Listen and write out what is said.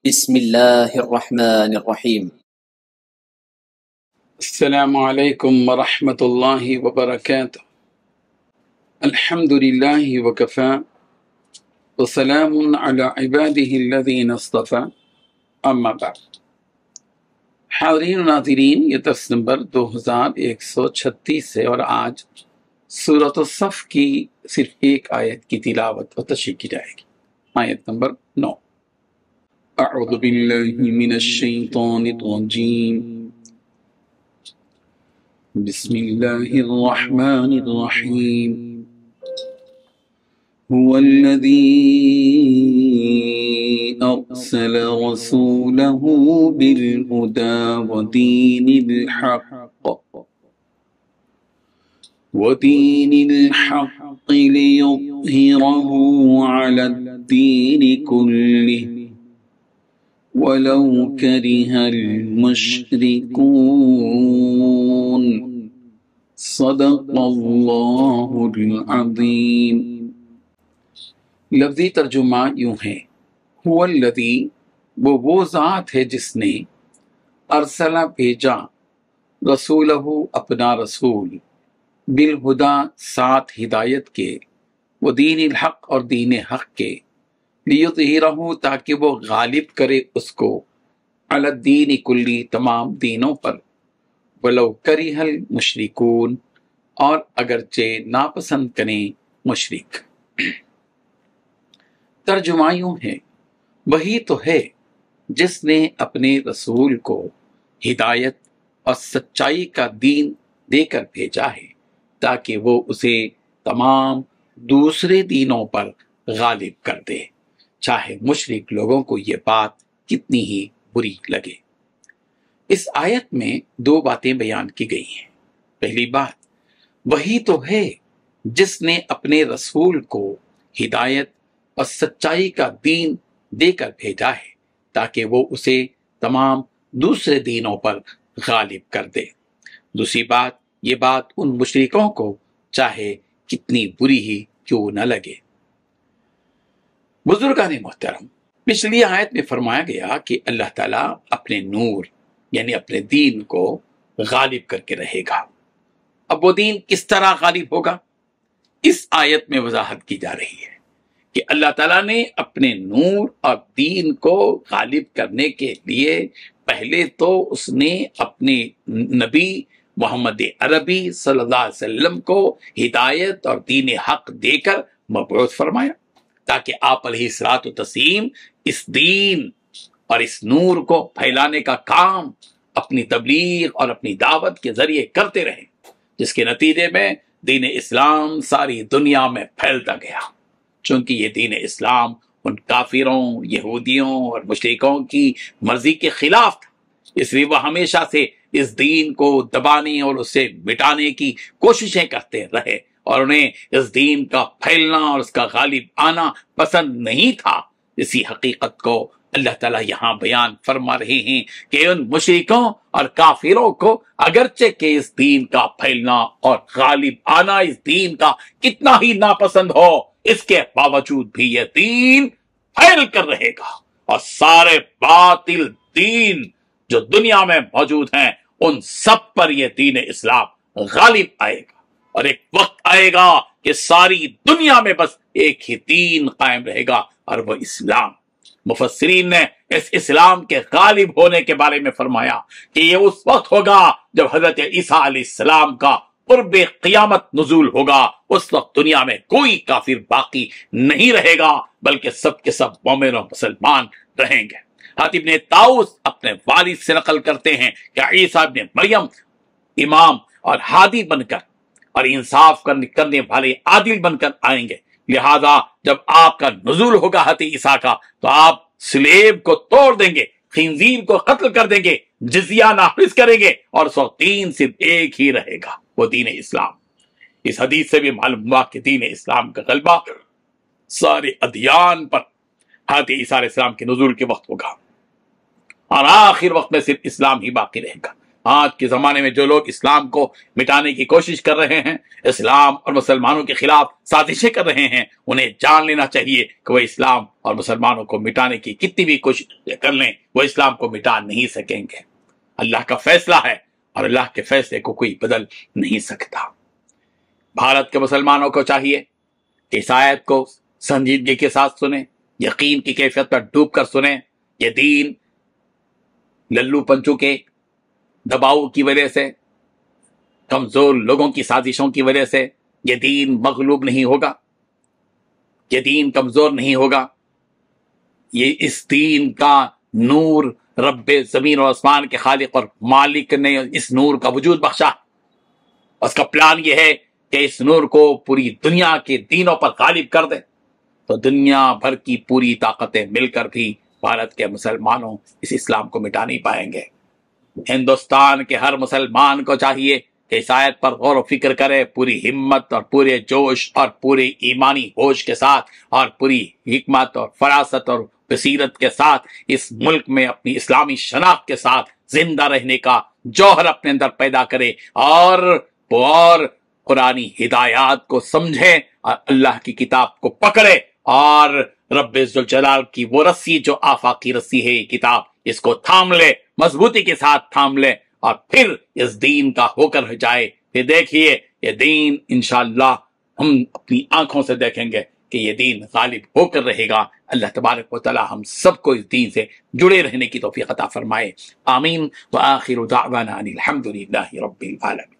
بسم الله الرحمن الرحيم. السلام عليكم ورحمة الله وبركاته. الحمد لله وكفى وسلام على عباده الذين اصطفى اما بعد. حاضرین و ناظرین، یہ درس نمبر 2136 ہے اور آج سورۃ الصف کی صرف ایک آیت کی تلاوت و تشریح کی جائے گی. آیت نمبر 9. اعوذ باللہ من الشیطان الرجیم، بسم اللہ الرحمن الرحیم. هو الذي أرسل رسوله بالهدى ودين الحق ليظهره على الدين كله ولو كره المشركون. صدق اللہ العظیم. لفظی ترجمہ یوں ہے، هو الذی، وہ ذات ہے جس نے، ارسل بھیجا، رسولہ اپنا رسول، بالہدا ساتھ ہدایت کے، وہ دین الحق اور دین حق کے، لیظہرہ تاکہ وہ غالب کرے اس کو، علی الدین کلی تمام دینوں پر، ولو کرہ المشرکون اور اگرچہ ناپسند کریں مشرک. ترجمہ یوں ہے، وہی تو ہے جس نے اپنے رسول کو ہدایت اور سچائی کا دین دے کر بھیجا ہے تاکہ وہ اسے تمام دوسرے دینوں پر غالب کر دے، چاہے مشرک لوگوں کو یہ بات کتنی ہی بری لگے. اس آیت میں دو باتیں بیان کی گئی ہیں. پہلی بات، وہی تو ہے جس نے اپنے رسول کو ہدایت اور سچائی کا دین دے کر بھیجا ہے تاکہ وہ اسے تمام دوسرے دینوں پر غالب کر دے. دوسری بات، یہ بات ان مشرکوں کو چاہے کتنی بری ہی کیوں نہ لگے. بزرگان محترم، پچھلی آیت میں فرمایا گیا کہ اللہ تعالیٰ اپنے نور یعنی اپنے دین کو غالب کر کے رہے گا. اب وہ دین کس طرح غالب ہوگا، اس آیت میں وضاحت کی جا رہی ہے کہ اللہ تعالیٰ نے اپنے نور اور دین کو غالب کرنے کے لیے پہلے تو اس نے اپنے نبی محمد عربی صلی اللہ علیہ وسلم کو ہدایت اور دین حق دے کر مبعوث فرمایا تاکہ آپ علیہ الصلوۃ والتسلیم اس دین اور اس نور کو پھیلانے کا کام اپنی تبلیغ اور اپنی دعوت کے ذریعے کرتے رہیں، جس کے نتیجے میں دین اسلام ساری دنیا میں پھیلتا گیا. چونکہ یہ دین اسلام ان کافروں، یہودیوں اور مشرکوں کی مرضی کے خلاف تھا، اس لیے وہ ہمیشہ سے اس دین کو دبانے اور اسے مٹانے کی کوششیں کرتے رہے اور انہیں اس دین کا پھیلنا اور اس کا غالب آنا پسند نہیں تھا. اسی حقیقت کو اللہ تعالیٰ یہاں بیان فرما رہے ہیں کہ ان مشرکوں اور کافروں کو اگرچہ کہ اس دین کا پھیلنا اور غالب آنا اس دین کا کتنا ہی ناپسند ہو، اس کے باوجود بھی یہ دین پھیل کر رہے گا اور سارے باطل دین جو دنیا میں موجود ہیں ان سب پر یہ دین اسلام غالب آئے گا. اور ایک وقت آئے گا کہ ساری دنیا میں بس ایک ہی دین قائم رہے گا اور وہ اسلام. مفسرین نے اس اسلام کے غالب ہونے کے بارے میں فرمایا کہ یہ اس وقت ہوگا جب حضرت عیسیٰ علیہ السلام کا قرب قیامت نزول ہوگا. اس وقت دنیا میں کوئی کافر باقی نہیں رہے گا بلکہ سب کے سب مومن و مسلمان رہیں گے. حاتم بن طاؤس اپنے والد سے نقل کرتے ہیں کہ عیسیٰ ابن مریم امام اور ہادی بن کر اور انصاف کرنے والے عادل بن کر آئیں گے. لہذا جب آپ کا نزول ہوگا حضرت عیسیٰ کا تو آپ سلیب کو توڑ دیں گے، خنزیر کو قتل کر دیں گے، جزیہ نافذ کریں گے اور سو دین صرف ایک ہی رہے گا، وہ دین اسلام. اس حدیث سے بھی معلوم ہوا کہ دین اسلام کا غلبہ سارے ادیان پر حضرت عیسیٰ علیہ السلام کے نزول کے وقت ہوگا اور آخر وقت میں صرف اسلام ہی باقی رہے گا آج کے زمانے میں جو لوگ اسلام کو مٹانے کی کوشش کر رہے ہیں، اسلام اور مسلمانوں کے خلاف سازشیں کر رہے ہیں، انہیں جان لینا چاہیے کہ وہ اسلام اور مسلمانوں کو مٹانے کی کتنی بھی کوشش کر لیں، وہ اسلام کو مٹا نہیں سکیں گے۔ اللہ کا فیصلہ ہے اور اللہ کے فیصلے کو کوئی بدل نہیں سکتا۔ بھارت کے مسلمانوں کو چاہیے کہ اس آیت کو سنجیدگی کے ساتھ سنیں، یقین کی کیفیت پر ڈوب کر سنیں۔ یہ دین للو پنچو کے دباؤ کی وجہ سے، کمزور لوگوں کی سازشوں کی وجہ سے یہ دین مغلوب نہیں ہوگا، یہ دین کمزور نہیں ہوگا۔ یہ اس دین کا نور رب زمین اور آسمان کے خالق اور مالک نے اس نور کا وجود بخشا۔ اس کا پلان یہ ہے کہ اس نور کو پوری دنیا کے دینوں پر غالب کر دے، تو دنیا بھر کی پوری طاقتیں مل کر بھی بھارت کے مسلمانوں اس اسلام کو مٹا نہیں پائیں گے۔ ہندوستان کے ہر مسلمان کو چاہیے کہ اس آیت پر غور و فکر کرے، پوری ہمت اور پورے جوش اور پورے ایمانی ہوش کے ساتھ اور پوری حکمت اور فراست اور بصیرت کے ساتھ اس ملک میں اپنی اسلامی شناخت کے ساتھ زندہ رہنے کا جوہر اپنے اندر پیدا کرے اور قرآنی ہدایات کو سمجھے اور اللہ کی کتاب کو پکڑے اور رب ذوالجلال کی وہ رسی جو آفاقی رسی ہے، یہ کتاب، اس کو تھام لے، مضبوطی کے ساتھ تھام لے اور پھر اس دین کا ہو کر جائے۔ پھر دیکھیے یہ دین انشاءاللہ ہم اپنی آنکھوں سے دیکھیں گے کہ یہ دین غالب ہو کر رہے گا۔ اللہ تبارک و تعالی ہم سب کو اس دین سے جڑے رہنے کی توفیق عطا فرمائے۔ آمین۔ وآخر دعوانا ان الحمد للہ رب العالمین۔